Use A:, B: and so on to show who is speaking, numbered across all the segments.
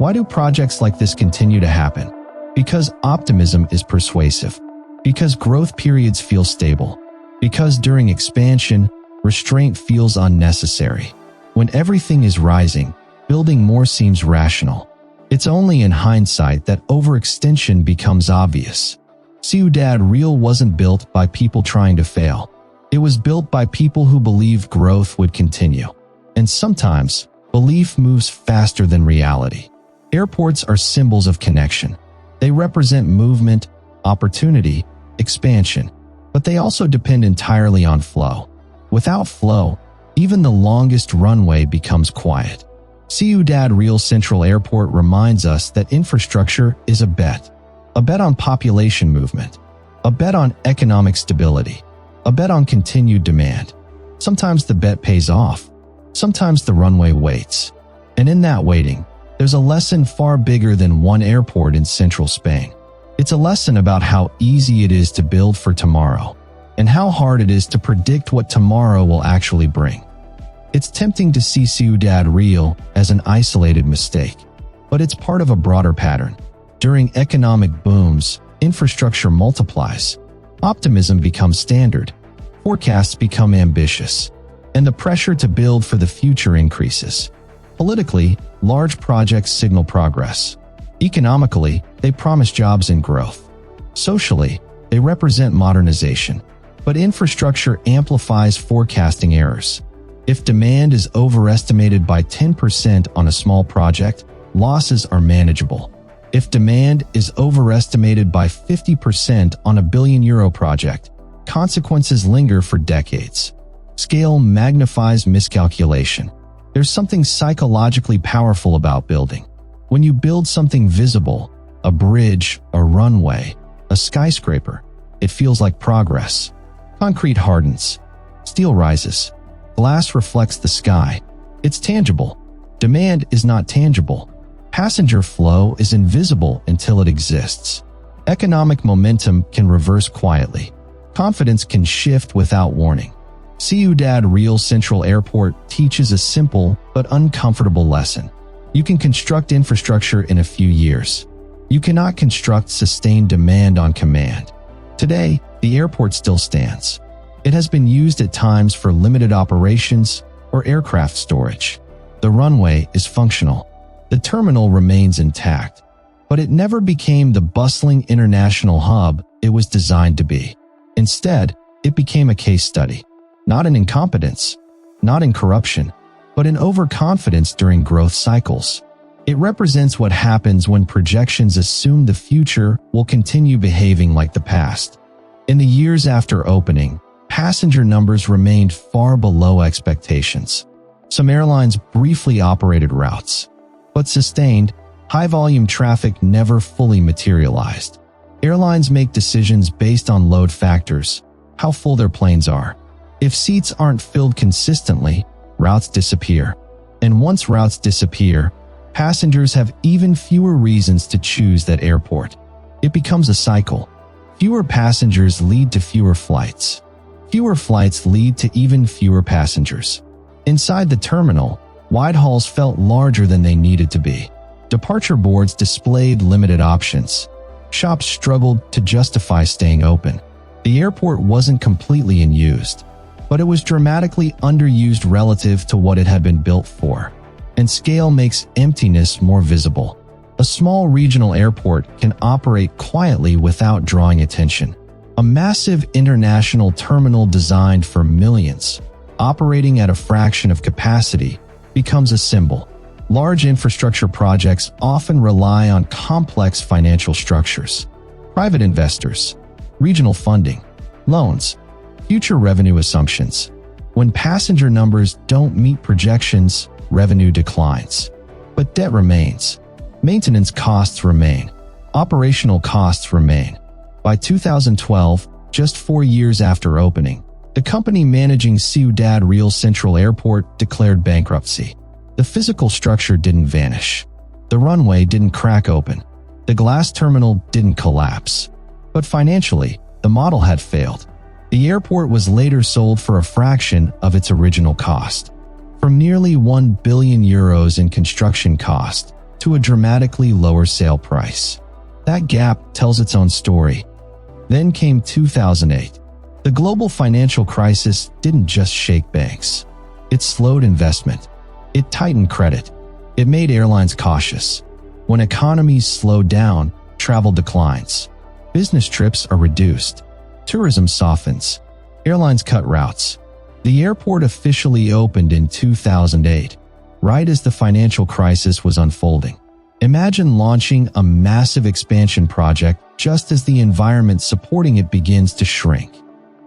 A: Why do projects like this continue to happen? Because optimism is persuasive. Because growth periods feel stable. Because during expansion, restraint feels unnecessary. When everything is rising, building more seems rational. It's only in hindsight that overextension becomes obvious. Ciudad Real wasn't built by people trying to fail. It was built by people who believed growth would continue. And sometimes, belief moves faster than reality. Airports are symbols of connection. They represent movement, opportunity, expansion, but they also depend entirely on flow. Without flow, even the longest runway becomes quiet. Ciudad Real Central Airport reminds us that infrastructure is a bet on population movement, a bet on economic stability, a bet on continued demand. Sometimes the bet pays off, sometimes the runway waits. And in that waiting, there's a lesson far bigger than one airport in central Spain. It's a lesson about how easy it is to build for tomorrow, and how hard it is to predict what tomorrow will actually bring. It's tempting to see Ciudad Real as an isolated mistake, but it's part of a broader pattern. During economic booms, infrastructure multiplies, optimism becomes standard, forecasts become ambitious, and the pressure to build for the future increases. Politically, large projects signal progress. Economically, they promise jobs and growth. Socially, they represent modernization. But infrastructure amplifies forecasting errors. If demand is overestimated by 10% on a small project, losses are manageable. If demand is overestimated by 50% on a billion-euro project, consequences linger for decades. Scale magnifies miscalculation. There's something psychologically powerful about building. When you build something visible, a bridge, a runway, a skyscraper, it feels like progress. Concrete hardens. Steel rises. Glass reflects the sky. It's tangible. Demand is not tangible. Passenger flow is invisible until it exists. Economic momentum can reverse quietly. Confidence can shift without warning. Ciudad Real Central Airport teaches a simple but uncomfortable lesson. You can construct infrastructure in a few years. You cannot construct sustained demand on command. Today, the airport still stands. It has been used at times for limited operations or aircraft storage. The runway is functional. The terminal remains intact, but it never became the bustling international hub it was designed to be. Instead, it became a case study, not in incompetence, not in corruption, but in overconfidence during growth cycles. It represents what happens when projections assume the future will continue behaving like the past. In the years after opening, passenger numbers remained far below expectations. Some airlines briefly operated routes, but sustained, high-volume traffic never fully materialized. Airlines make decisions based on load factors, how full their planes are. If seats aren't filled consistently, routes disappear. And once routes disappear, passengers have even fewer reasons to choose that airport. It becomes a cycle. Fewer passengers lead to fewer flights. Fewer flights lead to even fewer passengers. Inside the terminal, wide halls felt larger than they needed to be. Departure boards displayed limited options. Shops struggled to justify staying open. The airport wasn't completely unused, but it was dramatically underused relative to what it had been built for. And scale makes emptiness more visible. A small regional airport can operate quietly without drawing attention. A massive international terminal designed for millions, operating at a fraction of capacity, becomes a symbol. Large infrastructure projects often rely on complex financial structures. Private investors, regional funding, loans, future revenue assumptions. When passenger numbers don't meet projections, revenue declines. But debt remains. Maintenance costs remain. Operational costs remain. By 2012, just 4 years after opening, the company managing Ciudad Real Central Airport declared bankruptcy. The physical structure didn't vanish. The runway didn't crack open. The glass terminal didn't collapse. But financially, the model had failed. The airport was later sold for a fraction of its original cost. From nearly €1 billion in construction cost, to a dramatically lower sale price. That gap tells its own story. Then came 2008. The global financial crisis didn't just shake banks. It slowed investment. It tightened credit. It made airlines cautious. When economies slow down, travel declines. Business trips are reduced. Tourism softens. Airlines cut routes. The airport officially opened in 2008, right as the financial crisis was unfolding. Imagine launching a massive expansion project just as the environment supporting it begins to shrink.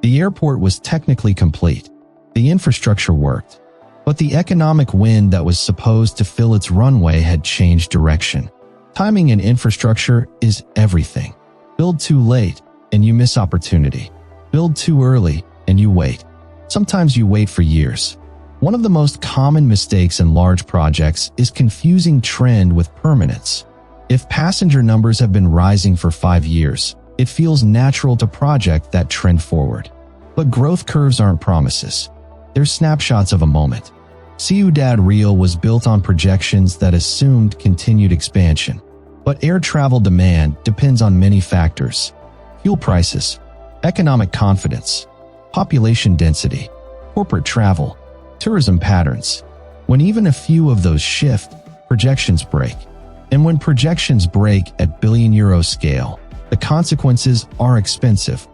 A: The airport was technically complete. The infrastructure worked. But the economic wind that was supposed to fill its runway had changed direction. Timing and infrastructure is everything. Build too late, and you miss opportunity. Build too early, and you wait. Sometimes you wait for years. One of the most common mistakes in large projects is confusing trend with permanence. If passenger numbers have been rising for 5 years, it feels natural to project that trend forward. But growth curves aren't promises. They're snapshots of a moment. Ciudad Real was built on projections that assumed continued expansion. But air travel demand depends on many factors: fuel prices, economic confidence, population density, corporate travel, tourism patterns. When even a few of those shift, projections break. And when projections break at billion-euro scale, the consequences are expensive.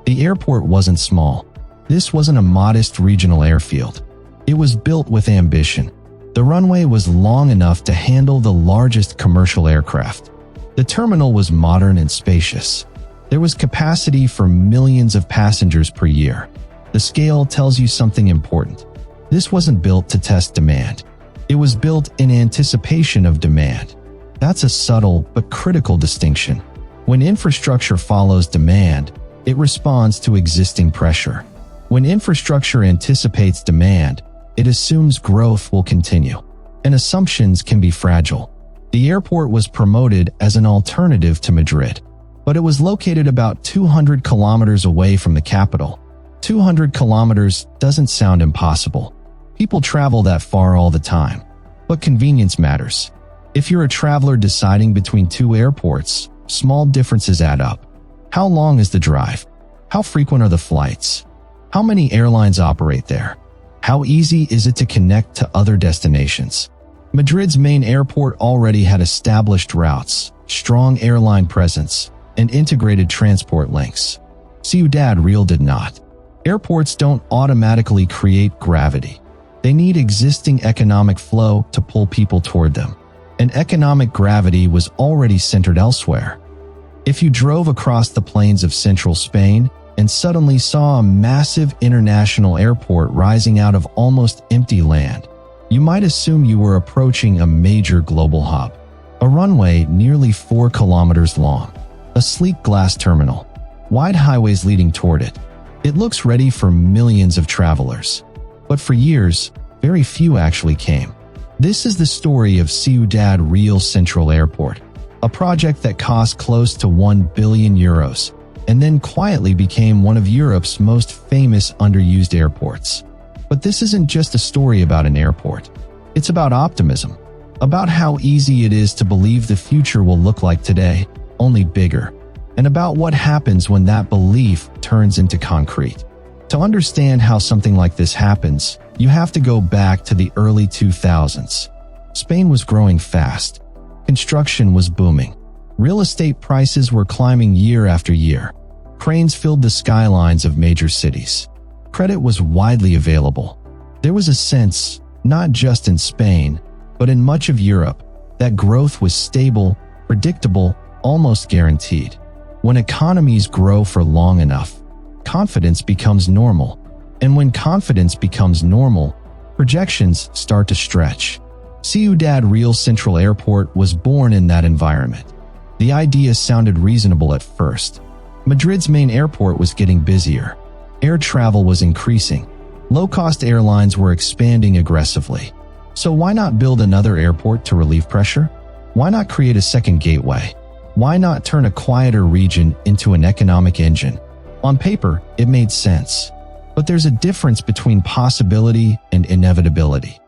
A: The airport wasn't small. This wasn't a modest regional airfield. It was built with ambition. The runway was long enough to handle the largest commercial aircraft. The terminal was modern and spacious. There was capacity for millions of passengers per year. The scale tells you something important. This wasn't built to test demand. It was built in anticipation of demand. That's a subtle but critical distinction. When infrastructure follows demand, it responds to existing pressure. When infrastructure anticipates demand, it assumes growth will continue. And assumptions can be fragile. The airport was promoted as an alternative to Madrid, but it was located about 200 kilometers away from the capital. 200 kilometers doesn't sound impossible. People travel that far all the time. But convenience matters. If you're a traveler deciding between two airports, small differences add up. How long is the drive? How frequent are the flights? How many airlines operate there? How easy is it to connect to other destinations? Madrid's main airport already had established routes, strong airline presence, and integrated transport links. Ciudad Real did not. Airports don't automatically create gravity. They need existing economic flow to pull people toward them. And economic gravity was already centered elsewhere. If you drove across the plains of central Spain and suddenly saw a massive international airport rising out of almost empty land, you might assume you were approaching a major global hub. A runway nearly 4 kilometers long. A sleek glass terminal. Wide highways leading toward it. It looks ready for millions of travelers. But for years, very few actually came. This is the story of Ciudad Real Central Airport, a project that cost close to 1 billion euros, and then quietly became one of Europe's most famous underused airports. But this isn't just a story about an airport. It's about optimism, about how easy it is to believe the future will look like today, only bigger, and about what happens when that belief turns into concrete. To understand how something like this happens, you have to go back to the early 2000s. Spain was growing fast. Construction was booming. Real estate prices were climbing year after year. Cranes filled the skylines of major cities. Credit was widely available. There was a sense, not just in Spain, but in much of Europe, that growth was stable, predictable, almost guaranteed. When economies grow for long enough, confidence becomes normal. And when confidence becomes normal, projections start to stretch. Ciudad Real Central Airport was born in that environment. The idea sounded reasonable at first. Madrid's main airport was getting busier. Air travel was increasing. Low-cost airlines were expanding aggressively. So why not build another airport to relieve pressure? Why not create a second gateway? Why not turn a quieter region into an economic engine? On paper, it made sense. But there's a difference between possibility and inevitability.